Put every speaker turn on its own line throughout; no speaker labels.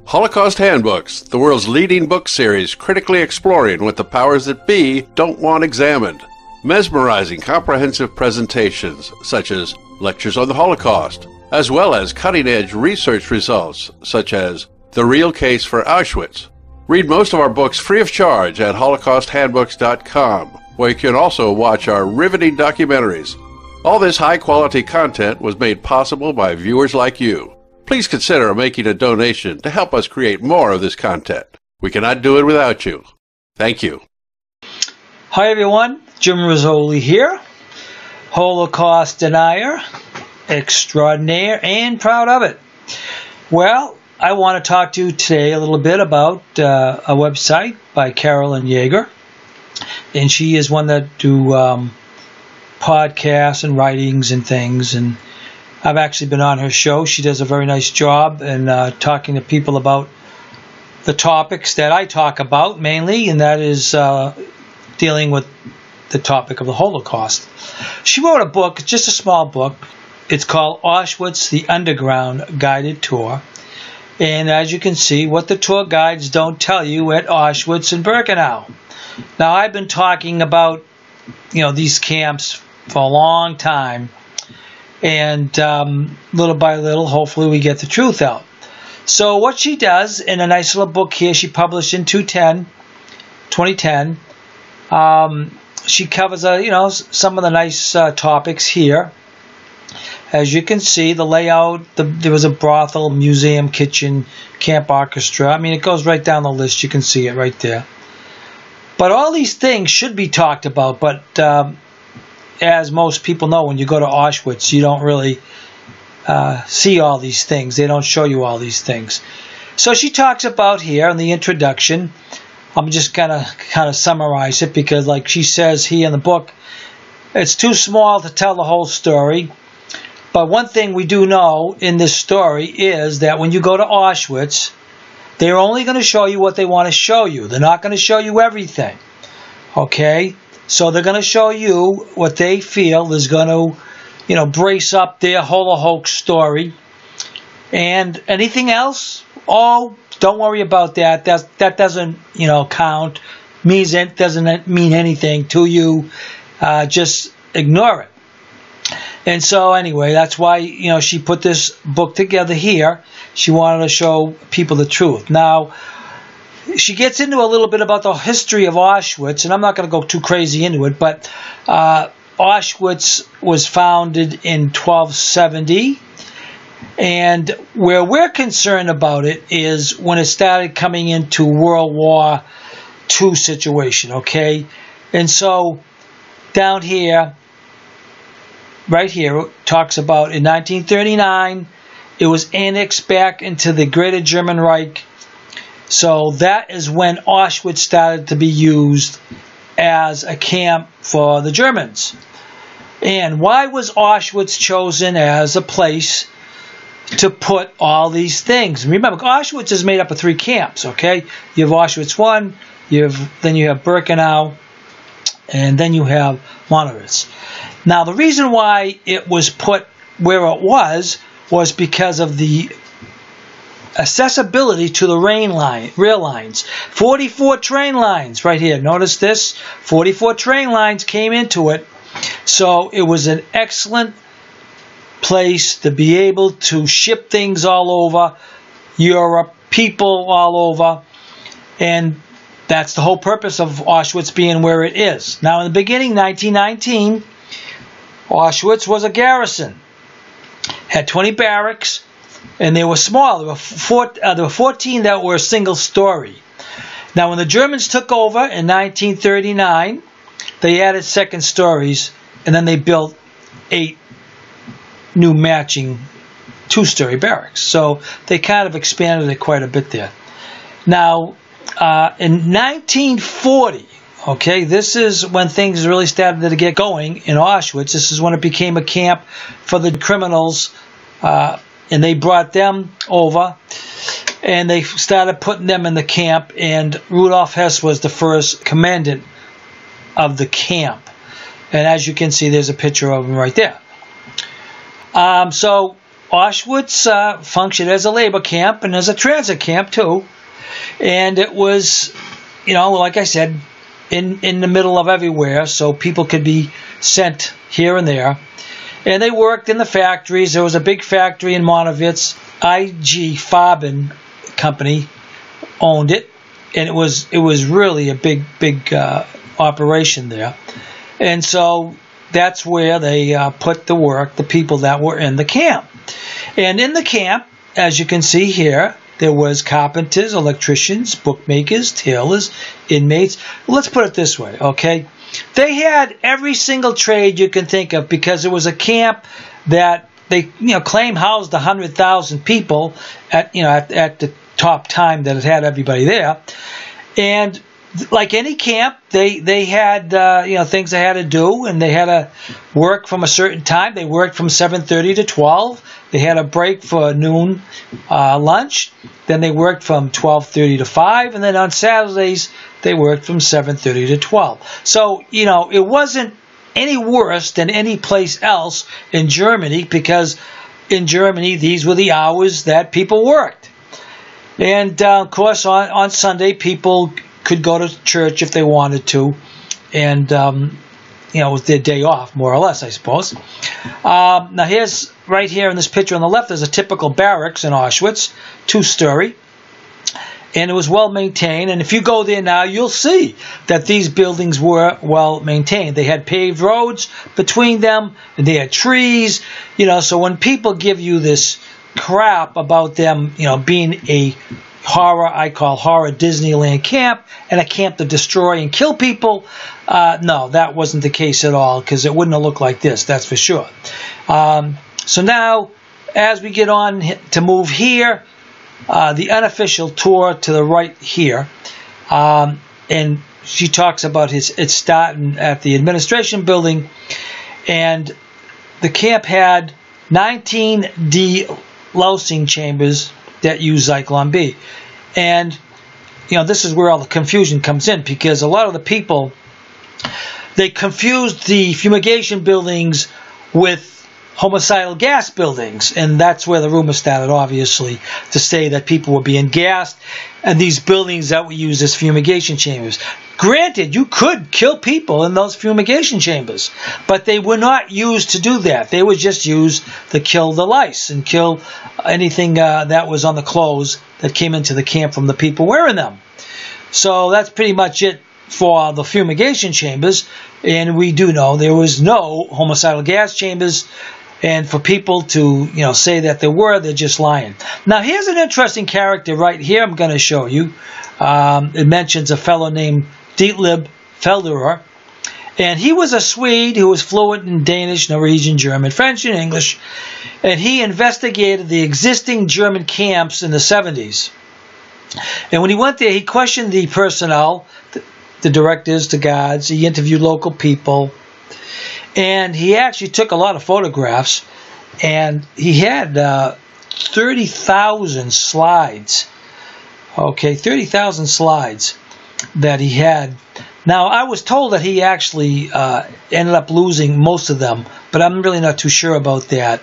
Holocaust Handbooks, the world's leading book series critically exploring what the powers that be don't want examined. Mesmerizing comprehensive presentations such as lectures on the Holocaust, as well as cutting-edge research results such as The Real Case for Auschwitz. Read most of our books free of charge at holocausthandbooks.com, where you can also watch our riveting documentaries. All this high-quality content was made possible by viewers like you. Please consider making a donation to help us create more of this content. We cannot do it without you. Thank you.
Hi everyone, Jim Rizoli here, Holocaust denier, extraordinaire, and proud of it. Well, I want to talk to you today a little bit about a website by Carolyn Yeager, and she is one that do podcasts and writings and things, and I've actually been on her show. She does a very nice job in talking to people about the topics that I talk about mainly, and that is dealing with the topic of the Holocaust. She wrote a book, just a small book. It's called Auschwitz, the Underground Guided Tour. And as you can see, what the tour guides don't tell you at Auschwitz and Birkenau. Now, I've been talking about, these camps for a long time. And little by little, hopefully we get the truth out. So what she does in a nice little book here, she published in 2010. She covers, some of the nice topics here. As you can see, the layout, there was a brothel, museum, kitchen, camp orchestra. I mean, it goes right down the list. You can see it right there. But all these things should be talked about, but as most people know, when you go to Auschwitz, you don't really see all these things. They don't show you all these things. So she talks about here in the introduction, I'm just going to kind of summarize it because like she says here in the book, it's too small to tell the whole story. But one thing we do know in this story is that when you go to Auschwitz, they're only going to show you what they want to show you. They're not going to show you everything. Okay? So they're going to show you what they feel is going to, brace up their Holocaust story. And anything else, don't worry about that. That doesn't, count. Doesn't mean anything to you. Just ignore it. And so anyway, that's why, she put this book together here. She wanted to show people the truth. Now, she gets into a little bit about the history of Auschwitz, and I'm not going to go too crazy into it, but Auschwitz was founded in 1270, and where we're concerned about it is when it started coming into World War II situation, okay? And so down here, right here, it talks about in 1939, it was annexed back into the Greater German Reich. So that is when Auschwitz started to be used as a camp for the Germans. And why was Auschwitz chosen as a place to put all these things? Remember, Auschwitz is made up of 3 camps, okay? You have Auschwitz I, then you have Birkenau, and then you have Auschwitz. Now, the reason why it was put where it was because of the accessibility to the rail lines. 44 train lines right here. Notice this. 44 train lines came into it. So it was an excellent place to be able to ship things all over Europe, people all over. And that's the whole purpose of Auschwitz being where it is. Now, in the beginning, 1919, Auschwitz was a garrison. Had 20 barracks. And they were small. There were 14 that were single story. Now, when the Germans took over in 1939, they added second stories, and then they built 8 new matching 2-story barracks. So they kind of expanded it quite a bit there. Now, in 1940, okay, this is when things really started to get going in Auschwitz. This is when it became a camp for the criminals, and they brought them over. and they started putting them in the camp, and Rudolf Hess was the first commandant of the camp. And as you can see, there's a picture of him right there. So Auschwitz functioned as a labor camp and as a transit camp too. And it was, like I said, in the middle of everywhere, so people could be sent here and there. And they worked in the factories. There was a big factory in Monowitz. IG Farben company owned it, and it was really a big operation there. And so that's where they put to work the people that were in the camp. And in the camp, as you can see here, there was carpenters, electricians, bookmakers, tailors, inmates. Let's put it this way, okay? They had every single trade you can think of, because it was a camp that they claim housed 100,000 people at the top time that it had everybody there. And like any camp, they had things they had to do, and they had to work from a certain time. They worked from 7:30 to 12. They had a break for noon lunch. Then they worked from 12:30 to 5, and then on Saturdays they worked from 7:30 to 12. So it wasn't any worse than any place else in Germany, because in Germany these were the hours that people worked. And of course on Sunday people could go to church if they wanted to, and it was their day off, more or less, I suppose. Now here's, right here in this picture on the left, there's a typical barracks in Auschwitz, 2-story, and it was well maintained. And if you go there now, you'll see that these buildings were well maintained. They had paved roads between them, and they had trees. So when people give you this crap about them, being a I call horror Disneyland camp, and a camp to destroy and kill people, no, that wasn't the case at all, because it wouldn't have looked like this, that's for sure. So now, as we get on to move here, the unofficial tour to the right here, and she talks about it starting at the administration building, and the camp had 19 delousing chambers that use Zyklon B. And this is where all the confusion comes in, because a lot of the people, they confused the fumigation buildings with homicidal gas buildings, and that's where the rumor started, obviously, to say that people were being gassed, and these buildings that were used as fumigation chambers. Granted, you could kill people in those fumigation chambers, but they were not used to do that. They were just used to kill the lice and kill anything that was on the clothes that came into the camp from the people wearing them. So that's pretty much it for the fumigation chambers, and we do know there was no homicidal gas chambers. And for people to, say that there were, they're just lying. Now, here's an interesting character right here I'm going to show you. It mentions a fellow named Dietlib Felderer. And he was a Swede who was fluent in Danish, Norwegian, German, French, and English. And he investigated the existing German camps in the 70s. And when he went there, he questioned the personnel, the directors, the guards. He interviewed local people. And he actually took a lot of photographs, and he had 30,000 slides. Okay, 30,000 slides that he had. Now, I was told that he actually ended up losing most of them, but I'm really not too sure about that.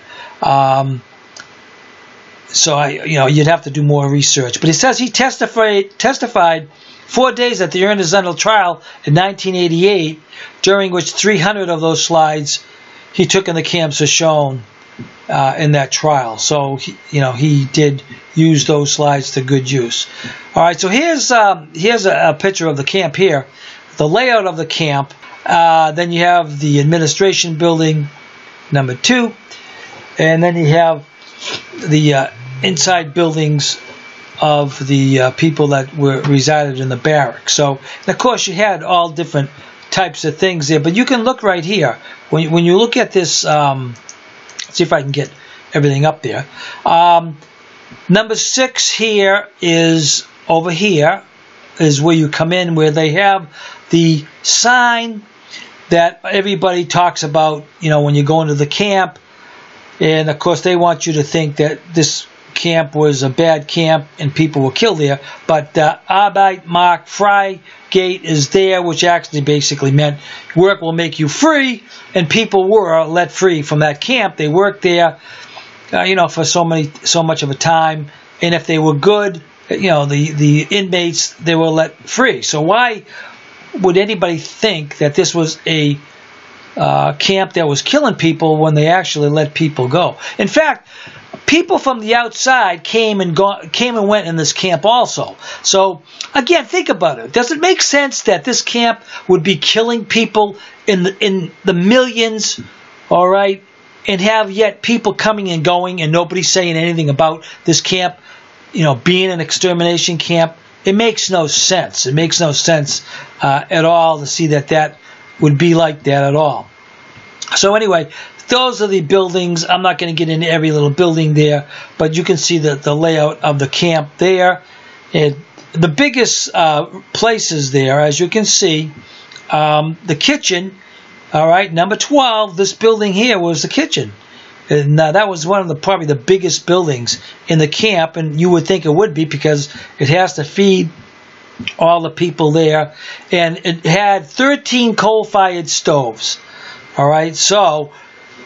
So you'd have to do more research. But he says he testified 4 days at the Ernest Zundel trial in 1988, during which 300 of those slides he took in the camps are shown in that trial. So he did use those slides to good use. All right, so here's a picture of the camp here, the layout of the camp. Then you have the administration building, number 2, and then you have the inside buildings of the people that resided in the barracks. So, and of course, you had all different types of things there. But you can look right here. When you look at this, let's see if I can get everything up there. Number 6 here is over here is where you come in, where they have the sign that everybody talks about, when you go into the camp. And, of course, they want you to think that this camp was a bad camp and people were killed there. But Arbeit macht frei gate is there, which actually basically meant work will make you free, and people were let free from that camp. They worked there, for so much of a time, and if they were good, the inmates, they were let free. So why would anybody think that this was a camp that was killing people when they actually let people go? In fact, people from the outside came and went in this camp also. So again, think about it. Does it make sense that this camp would be killing people in the millions, all right, and have yet people coming and going and nobody saying anything about this camp, being an extermination camp? It makes no sense. It makes no sense at all to see that would be like that at all. So anyway, those are the buildings. I'm not going to get into every little building there, but you can see the layout of the camp there. The biggest places there, as you can see, the kitchen, all right, number 12, this building here was the kitchen. And that was one of probably the biggest buildings in the camp, and you would think it would be because it has to feed all the people there. And it had 13 coal-fired stoves. All right, so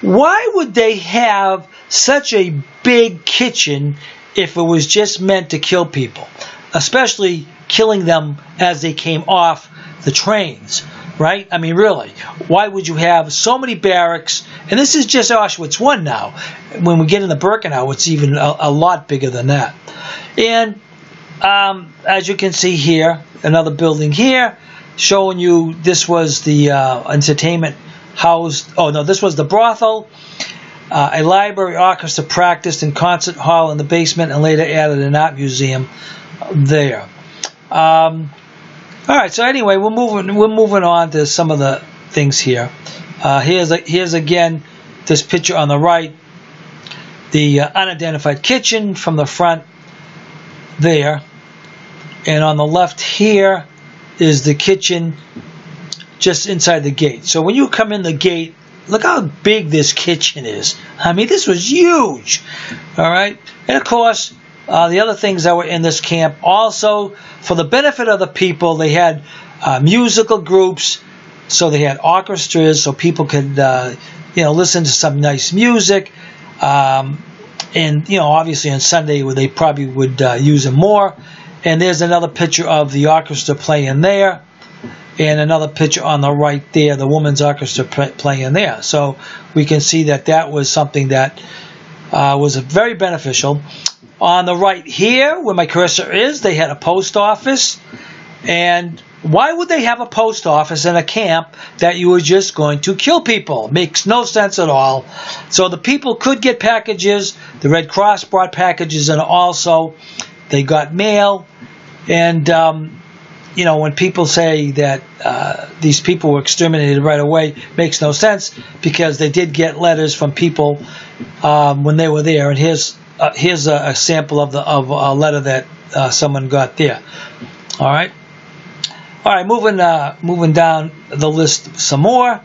why would they have such a big kitchen if it was just meant to kill people, especially killing them as they came off the trains? Right? I mean, really, why would you have so many barracks? And this is just Auschwitz I now. When we get into Birkenau, it's even a lot bigger than that. And as you can see here, another building here showing you this was the entertainment house. Oh, no, this was the brothel, a library, orchestra practiced, and concert hall in the basement, and later added an art museum there. All right, so anyway, we're moving on to some of the things here. Here's again this picture on the right, the unidentified kitchen from the front there, and on the left here is the kitchen just inside the gate. So when you come in the gate, look how big this kitchen is. I mean, this was huge. All right, and of course, the other things that were in this camp also, for the benefit of the people, they had musical groups. So they had orchestras, so people could, listen to some nice music. And obviously on Sunday they probably would use them more. And there's another picture of the orchestra playing there, and another picture on the right there, the women's orchestra playing there. So we can see that was something that was very beneficial. On the right here, where my cursor is, they had a post office. And why would they have a post office in a camp that you were just going to kill people? Makes no sense at all. So the people could get packages. The Red Cross brought packages, and also they got mail. And, when people say that these people were exterminated right away, makes no sense, because they did get letters from people when they were there. And here's a sample of a letter that someone got there. All right, moving down the list some more.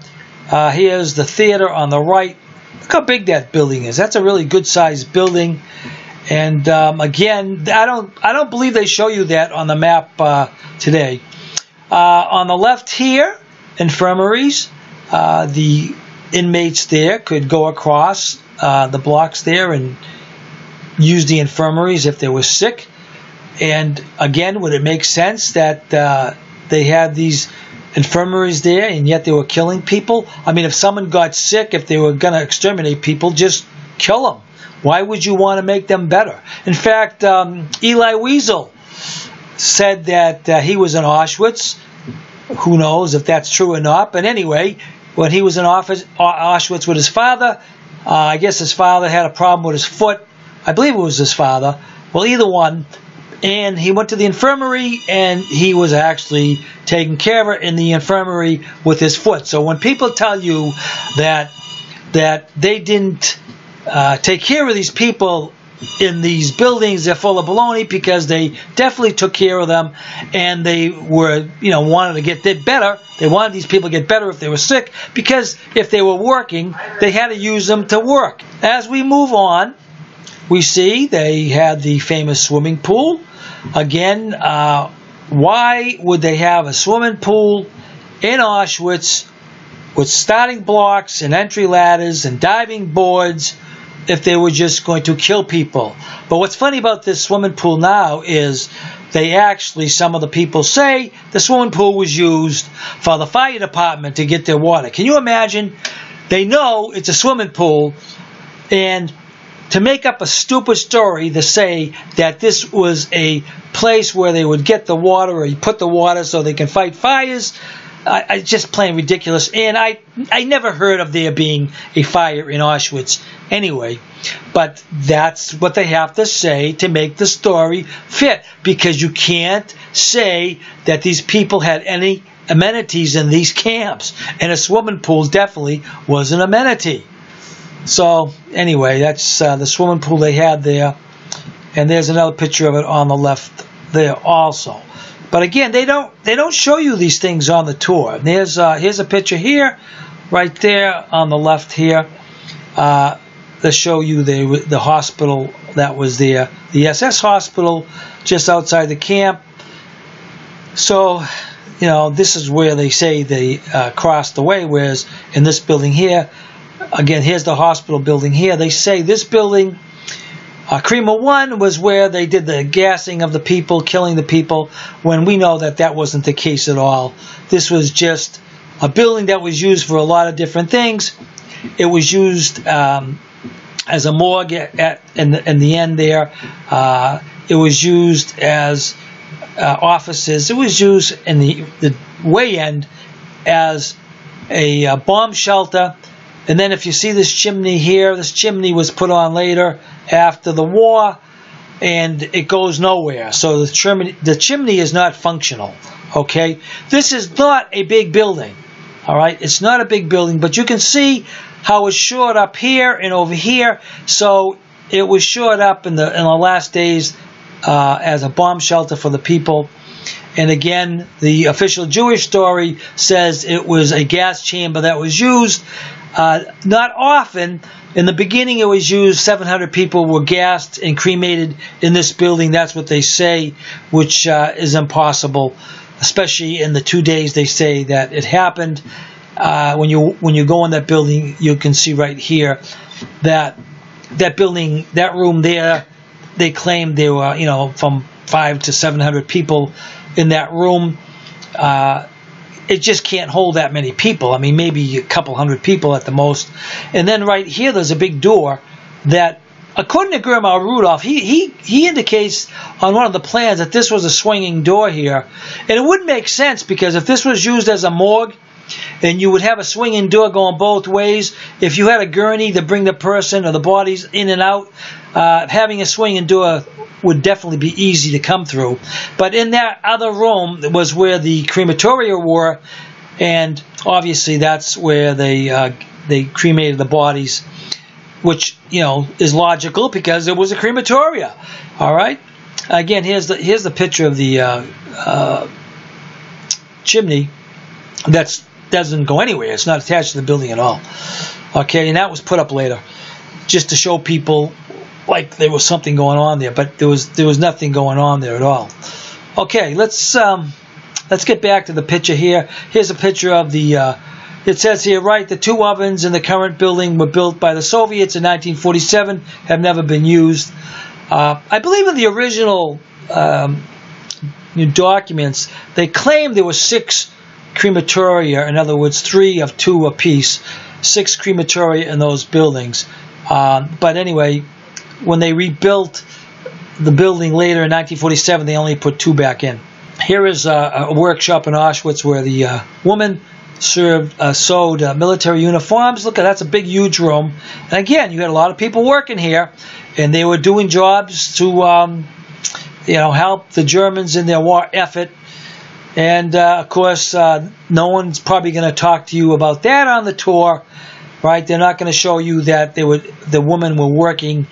Here's the theater on the right. Look how big that building is. That's a really good sized building. And again, I don't believe they show you that on the map today. On the left here, infirmaries. The inmates there could go across the blocks there and use the infirmaries if they were sick. And again, would it make sense that they had these infirmaries there and yet they were killing people? I mean, if someone got sick, if they were going to exterminate people, just kill them. Why would you want to make them better? In fact, Elie Wiesel said that he was in Auschwitz. Who knows if that's true or not? But anyway, when he was in Auschwitz with his father, I guess his father had a problem with his foot. I believe it was his father. Well, either one. And he went to the infirmary, and he was actually taking care of it in the infirmary with his foot. So when people tell you that they didn't take care of these people in these buildings, they're full of baloney, because they definitely took care of them, and they were, wanted to get better. They wanted these people to get better if they were sick, because if they were working, they had to use them to work. As we move on, we see they had the famous swimming pool. Again, why would they have a swimming pool in Auschwitz with starting blocks and entry ladders and diving boards if they were just going to kill people? But what's funny about this swimming pool now is they actually, some of the people say, the swimming pool was used for the fire department to get their water. Can you imagine? They know it's a swimming pool, and to make up a stupid story to say that this was a place where they would get the water, or you put the water so they can fight fires, I just plain ridiculous. And I never heard of there being a fire in Auschwitz anyway. But that's what they have to say to make the story fit, because you can't say that these people had any amenities in these camps, and a swimming pool definitely was an amenity. So anyway, that's the swimming pool they had there, and there's another picture of it on the left there also. But again, they don't show you these things on the tour. Here's a picture here, right there on the left here. They show you the hospital that was there, the SS hospital, just outside the camp. So, you know, this is where they say they crossed the way, whereas in this building here, again, here's the hospital building here. They say this building, Crema 1, was where they did the gassing of the people, killing the people, when we know that that wasn't the case at all. This was just a building that was used for a lot of different things. It was used as a morgue in the end there. It was used as offices. It was used in the way end as a bomb shelter. And then if you see this chimney here, this chimney was put on later after the war, and it goes nowhere. So the chimney is not functional, okay? This is not a big building, all right? It's not a big building, but you can see how it's shored up here and over here. So it was shored up in the last days as a bomb shelter for the people. And again, the official Jewish story says it was a gas chamber that was used. Not often. In the beginning, it was used. 700 people were gassed and cremated in this building. That's what they say, which is impossible, especially in the 2 days they say that it happened. When you go in that building, you can see right here that building, that room there, they claimed there were, you know, from 500 to 700 people in that room. It just can't hold that many people. I mean, maybe a couple hundred people at the most. And then right here, there's a big door that, according to Grandma Rudolph, he indicates on one of the plans that this was a swinging door here. And it wouldn't make sense, because if this was used as a morgue, and you would have a swinging door going both ways, if you had a gurney to bring the person or the bodies in and out, having a swinging door would definitely be easy to come through. But in that other room was where the crematoria were, and obviously that's where they cremated the bodies, which, you know, is logical because it was a crematoria. All right. Again, here's the picture of the chimney that doesn't go anywhere. It's not attached to the building at all. Okay, and that was put up later just to show people like there was something going on there, but there was nothing going on there at all. Okay, let's get back to the picture here. Here's a picture of the it says here, right, the 2 ovens in the current building were built by the Soviets in 1947, have never been used. I believe in the original documents, they claim there were 6 crematoria, in other words, 3 of 2 apiece, 6 crematoria in those buildings. But anyway, when they rebuilt the building later in 1947, they only put 2 back in. Here is a workshop in Auschwitz where the woman sewed military uniforms. Look, that's a big, huge room. And again, you had a lot of people working here, and they were doing jobs to help the Germans in their war effort. And of course, no one's probably going to talk to you about that on the tour, right? They're not going to show you that the women were working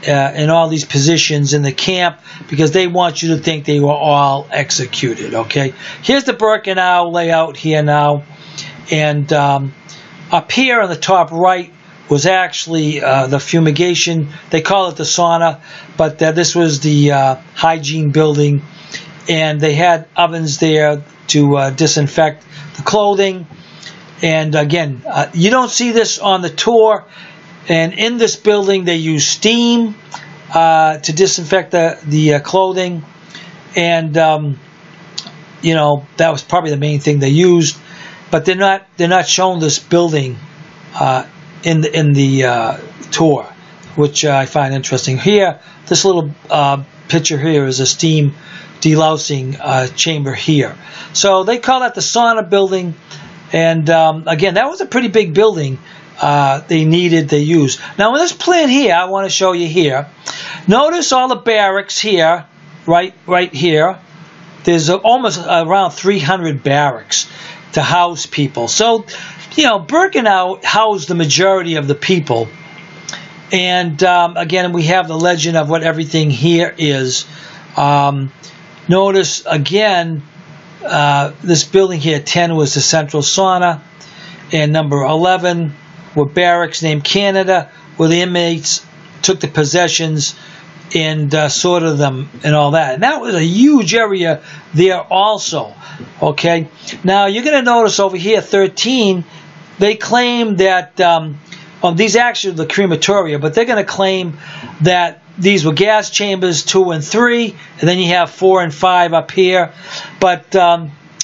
in all these positions in the camp, because they want you to think they were all executed. Okay, here's the Birkenau layout here now, and up here on the top right was actually the fumigation. They call it the sauna, but this was the hygiene building, and they had ovens there to disinfect the clothing. And again, you don't see this on the tour. And in this building, they use steam to disinfect the clothing, and you know, that was probably the main thing they used. But they're not showing this building in the tour, which I find interesting. Here, this little picture here is a steam delousing chamber here. So they call that the sauna building. And again, that was a pretty big building. They used. Now, in this plan here, I want to show you here. Notice all the barracks here, right here. There's almost around 300 barracks to house people. So, you know, Birkenau housed the majority of the people. And again, we have the legend of what everything here is. Notice again, this building here, 10 was the central sauna, and number 11 were barracks named Canada, where the inmates took the possessions and sorted them and all that. And that was a huge area there also. Okay, now you're going to notice over here, 13, they claim that these actually are the crematoria, but they're going to claim that these were gas chambers 2 and 3, and then you have 4 and 5 up here. But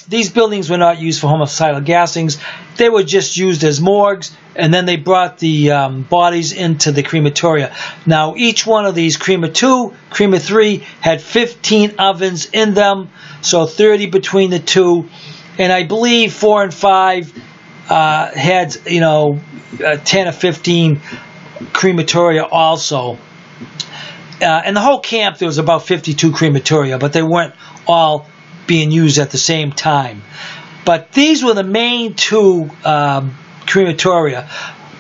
these buildings were not used for homicidal gassings. They were just used as morgues, and then they brought the bodies into the crematoria. Now, each one of these, Crema 2, Crema 3, had 15 ovens in them, so 30 between the two. And I believe 4 and 5 had, you know, 10 or 15 crematoria also. In the whole camp, there was about 52 crematoria, but they weren't all being used at the same time. But these were the main two crematoria.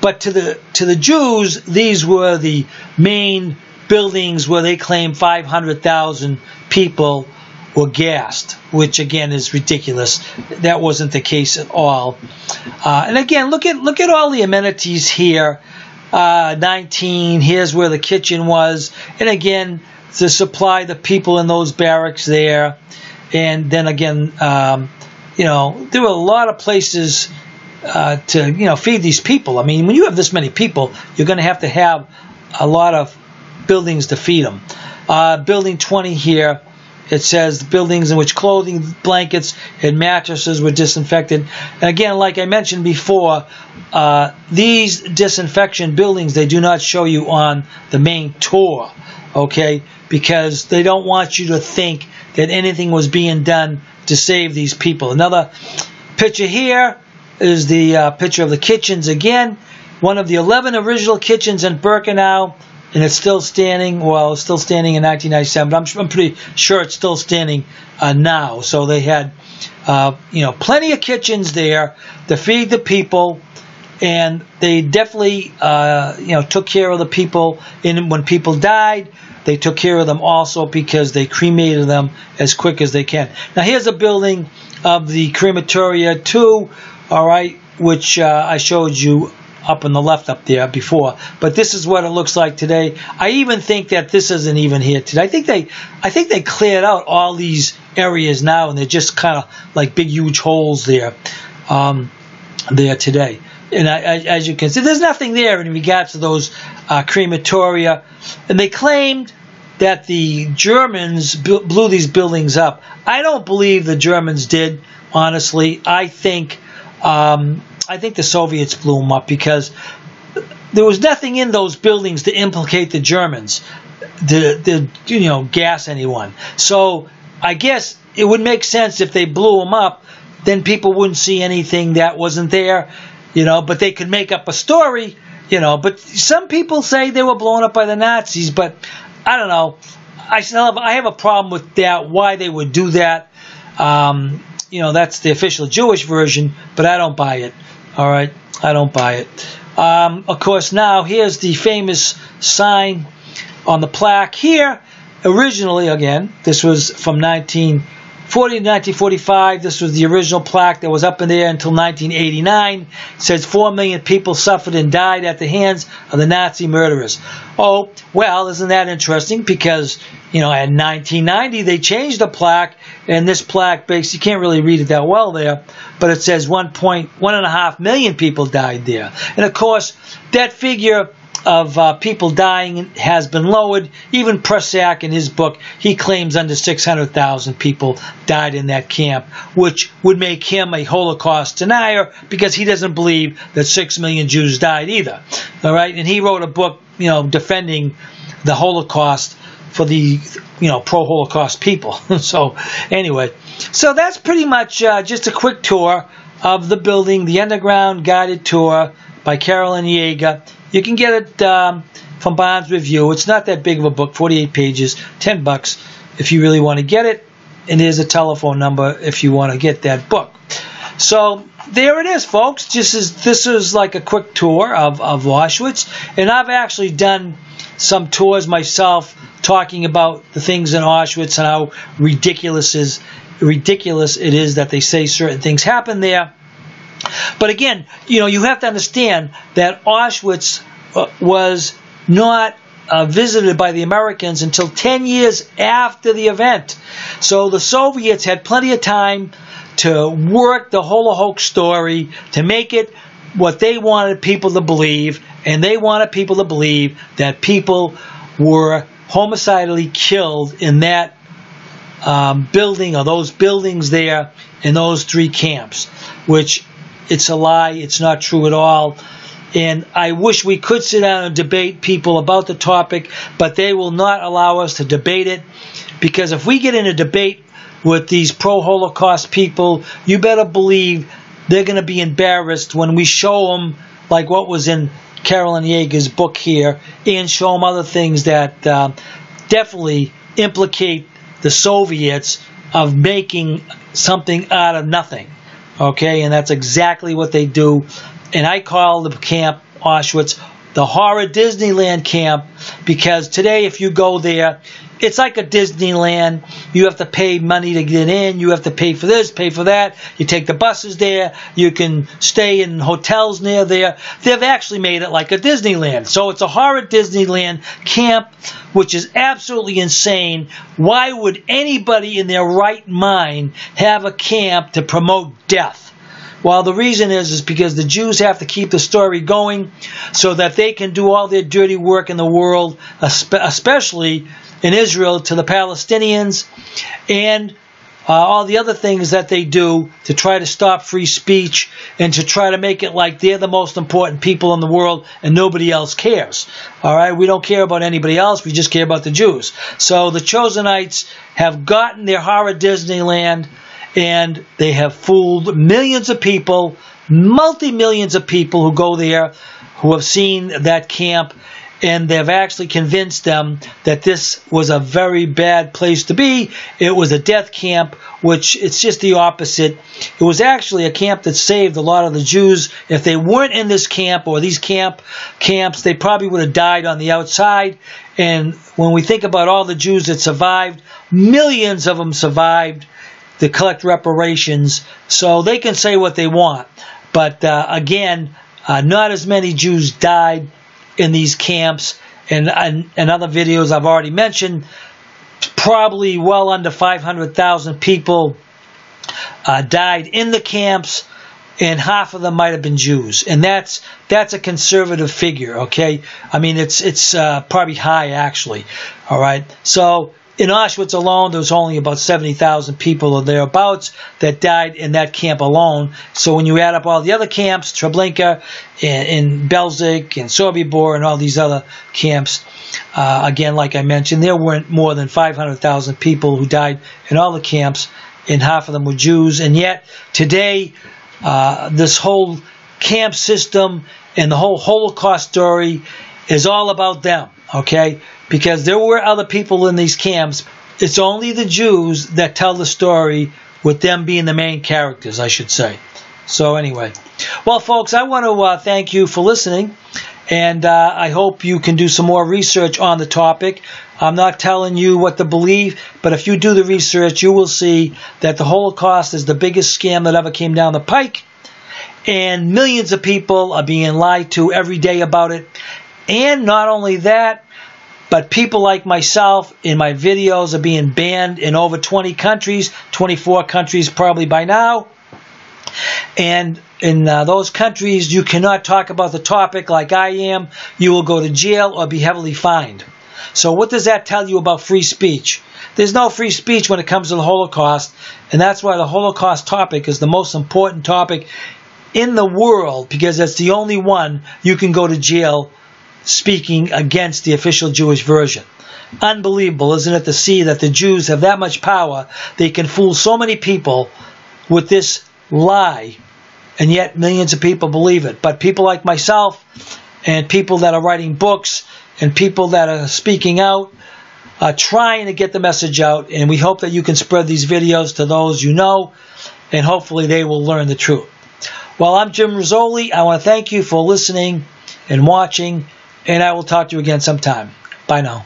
But to the Jews, these were the main buildings where they claim 500,000 people were gassed, which again is ridiculous. That wasn't the case at all. And again, look at all the amenities here. 19, here's where the kitchen was, and again, to supply the people in those barracks there. And then again, you know, there were a lot of places to, you know, feed these people. I mean, when you have this many people, you're going to have a lot of buildings to feed them. Building 20 here, it says buildings in which clothing, blankets, and mattresses were disinfected. And again, like I mentioned before, these disinfection buildings, they do not show you on the main tour, okay? Because they don't want you to think that anything was being done to save these people. Another picture here is the picture of the kitchens again. One of the 11 original kitchens in Birkenau, and it's still standing. Well, it's still standing in 1997, but I'm pretty sure it's still standing now. So they had, you know, plenty of kitchens there to feed the people, and they definitely, you know, took care of the people. And when people died, they took care of them also because they cremated them as quick as they can. Now, here's a building of the crematoria too, all right, which I showed you up on the left up there before. But this is what it looks like today. I even think that this isn't even here today. I think they cleared out all these areas now, and they're just kind of like big, huge holes there, there today. And as you can see, there's nothing there in regards to those crematoria. And they claimed that the Germans blew these buildings up. I don't believe the Germans did, honestly. I think the Soviets blew them up because there was nothing in those buildings to implicate the Germans, to you know, gas anyone. So I guess it would make sense if they blew them up, then people wouldn't see anything that wasn't there, you know, but they could make up a story, you know. But some people say they were blown up by the Nazis, but I don't know. I have a problem with that, why they would do that. You know, that's the official Jewish version, but I don't buy it. All right, I don't buy it. Of course, now here's the famous sign on the plaque here. Originally, again, this was from 19 1945, this was the original plaque that was up in there until 1989. It says 4 million people suffered and died at the hands of the Nazi murderers. Oh, well, isn't that interesting? Because, in 1990, they changed the plaque, and this plaque, basically, you can't really read it that well there, but it says 1.5 million people died there. And, of course, that figure of people dying has been lowered. Even Prusak, in his book, he claims under 600,000 people died in that camp, which would make him a Holocaust denier because he doesn't believe that 6 million Jews died either. All right, and he wrote a book, defending the Holocaust for the, pro-Holocaust people. So anyway, so that's pretty much just a quick tour of the building, the underground guided tour by Carolyn Yeager. You can get it from Barnes Review. It's not that big of a book, 48 pages, $10 if you really want to get it. And here's a telephone number if you want to get that book. So there it is, folks. This is like a quick tour of Auschwitz. And I've actually done some tours myself talking about the things in Auschwitz and how ridiculous it is that they say certain things happen there. But again, you have to understand that Auschwitz was not visited by the Americans until 10 years after the event. So the Soviets had plenty of time to work the Holocaust story to make it what they wanted people to believe, and they wanted people to believe that people were homicidally killed in that building or those buildings there in those 3 camps, which it's a lie. It's not true at all. And I wish we could sit down and debate people about the topic, but they will not allow us to debate it, because if we get in a debate with these pro-Holocaust people, you better believe they're going to be embarrassed when we show them, like what was in Carolyn Yeager's book here, and show them other things that definitely implicate the Soviets of making something out of nothing. Okay, and that's exactly what they do. And I call the camp Auschwitz the horror Disneyland camp, because today if you go there, it's like a Disneyland. You have to pay money to get in. You have to pay for this, pay for that. You take the buses there. You can stay in hotels near there. They've actually made it like a Disneyland. So it's a horror Disneyland camp, which is absolutely insane. Why would anybody in their right mind have a camp to promote death? Well, the reason is because the Jews have to keep the story going so that they can do all their dirty work in the world, especially in Israel, to the Palestinians, and all the other things that they do to try to stop free speech and to try to make it like they're the most important people in the world and nobody else cares. All right, we don't care about anybody else. We just care about the Jews. So the Chosenites have gotten their horror Disneyland, and they have fooled millions of people, multi-millions of people who go there, who have seen that camp, and they've actually convinced them that this was a very bad place to be. It was a death camp, which it's just the opposite. It was actually a camp that saved a lot of the Jews. If they weren't in this camp or these camps, they probably would have died on the outside. And when we think about all the Jews that survived, millions of them survived to collect reparations, so they can say what they want. But again, not as many Jews died in these camps. And other videos I've already mentioned, probably well under 500,000 people died in the camps, and half of them might have been Jews. And that's a conservative figure, okay? I mean, it's probably high, actually, all right? So in Auschwitz alone, there was only about 70,000 people or thereabouts that died in that camp alone. So when you add up all the other camps, Treblinka and Belzec and Sobibor and all these other camps, again, like I mentioned, there weren't more than 500,000 people who died in all the camps, and half of them were Jews. And yet today, this whole camp system and the whole Holocaust story is all about them, okay? Because there were other people in these camps. It's only the Jews that tell the story, with them being the main characters, I should say. So anyway, well, folks, I want to thank you for listening, and I hope you can do some more research on the topic. I'm not telling you what to believe, but if you do the research, you will see that the Holocaust is the biggest scam that ever came down the pike. And millions of people are being lied to every day about it. And not only that, but people like myself in my videos are being banned in over 20 countries, 24 countries probably by now. And in those countries, you cannot talk about the topic like I am. You will go to jail or be heavily fined. So what does that tell you about free speech? There's no free speech when it comes to the Holocaust, and that's why the Holocaust topic is the most important topic in the world, because it's the only one you can go to jail speaking against the official Jewish version. Unbelievable, isn't it, to see that the Jews have that much power, they can fool so many people with this lie, and yet millions of people believe it. But people like myself and people that are writing books and people that are speaking out are trying to get the message out, and we hope that you can spread these videos to those you know, and hopefully they will learn the truth. Well, I'm Jim Rizoli. I want to thank you for listening and watching, and I will talk to you again sometime. Bye now.